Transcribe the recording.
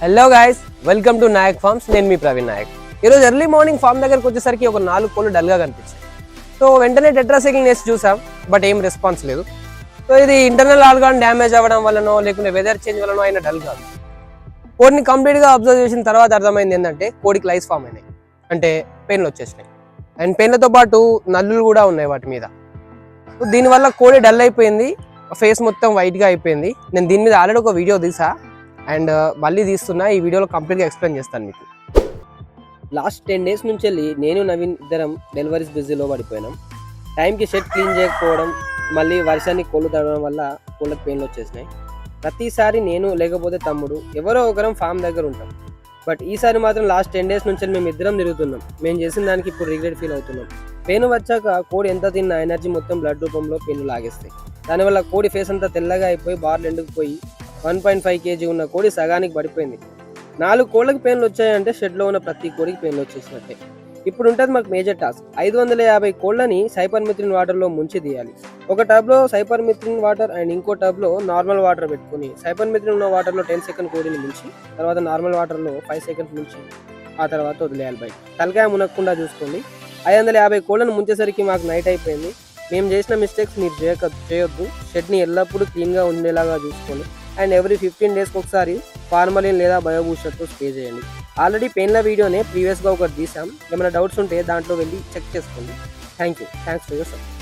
Hello guys, welcome to Nayak farms. నేను మీ ప్రవీణ్ నాయక్. ఈరోజు ఎర్లీ మార్నింగ్ ఫార్మ్ దగ్గరకు వచ్చేసరికి ఒక 4 కోళ్ళు డల్గా కనిపించాయి. సో వెంటనే టెట్రాసైక్లిన్ వేసి చూసాం, బట్ ఏం రెస్పాన్స్ లేదు. సో ఇది ఇంటర్నల్ ఆర్గాన్ డ్యామేజ్ అవ్వడం వల్లనో లేకుంటే వెదర్ చేంజ్ వల్లనో అయిన డల్ కాదు. కోడిని కంప్లీట్గా అబ్జర్వ్ చేసిన తర్వాత అర్థమైంది ఏంటంటే కోడికి లైస్ ఫామ్ అయినాయి, అంటే పెయిన్లు వచ్చేసినాయి. అండ్ పెయిన్లతో పాటు నల్లులు కూడా ఉన్నాయి వాటి మీద. సో దీనివల్ల కోడి డల్ అయిపోయింది, ఫేస్ మొత్తం వైట్గా అయిపోయింది. నేను దీని మీద ఆల్రెడీ ఒక వీడియో తీసా అండ్ మళ్ళీ తీస్తున్నా. ఈ వీడియోలో కంప్లీట్గా ఎక్స్ప్లెయిన్ చేస్తాను మీకు. లాస్ట్ 10 days నుంచి వెళ్ళి నేను నవీన్ ఇద్దరం డెలివరీస్ బిజీలో పడిపోయినాం. టైంకి షెడ్ క్లీన్ చేయకపోవడం, మళ్ళీ వర్షానికి కోళ్ళు తడవడం వల్ల కోళ్ళకి పెయిన్లు వచ్చేసినాయి. ప్రతిసారి నేను లేకపోతే తమ్ముడు ఎవరో ఒకరం ఫామ్ దగ్గర ఉంటాం. బట్ ఈసారి మాత్రం లాస్ట్ 10 days నుంచి మేము ఇద్దరం తిరుగుతున్నాం. మేము చేసిన దానికి ఇప్పుడు రిగ్రెట్ ఫీల్ అవుతున్నాం. పెయిన్ వచ్చాక కోడి ఎంత తిన్న ఎనర్జీ మొత్తం బ్లడ్ రూపంలో పెయిన్లు లాగేస్తాయి. దానివల్ల కోడి ఫేస్ అంతా తెల్లగా అయిపోయి బార్లు ఎండుకుపోయి 1.5 kg ఉన్న కోడి సగానికి పడిపోయింది. 4 కోళ్ళకి పెయిన్లు వచ్చాయంటే షెడ్లో ఉన్న ప్రతి కోడికి పెయిన్లు వచ్చేసినట్టే. ఇప్పుడు ఉంటుంది మాకు మేజర్ టాస్క్. 550 కోళ్ళని సైపర్మిథ్రిన్ వాటర్లో ముంచి తీయాలి. ఒక టబ్లో సైపర్మిథ్రిన్ వాటర్ అండ్ ఇంకో టబ్లో నార్మల్ వాటర్ పెట్టుకుని సైపర్మిథ్రిన్ ఉన్న వాటర్లో 10 seconds కోడిని ముంచి, తర్వాత నార్మల్ వాటర్లో 5 seconds ముంచి ఆ తర్వాత వదిలేయాలి బయట. తలకాయ మునక్కుండా చూసుకోండి. 550 కోళ్ళను ముంచేసరికి మాకు నైట్ అయిపోయింది. మేము చేసిన మిస్టేక్స్ మీరు చేయొద్దు. షెడ్ని ఎల్లప్పుడూ క్లీన్గా ఉండేలాగా చూసుకోండి. అండ్ ఎవ్రీ 15 daysకి ఒకసారి ఫార్మలిన్ లేదా బయోబూస్టర్తో స్ప్రే చేయండి. ఆల్రెడీ పెయిన్ల వీడియోనే ప్రీవియస్గా ఒకటి తీసాం. ఏమైనా డౌట్స్ ఉంటే దాంట్లో వెళ్ళి చెక్ చేసుకోండి. Thanks for your support.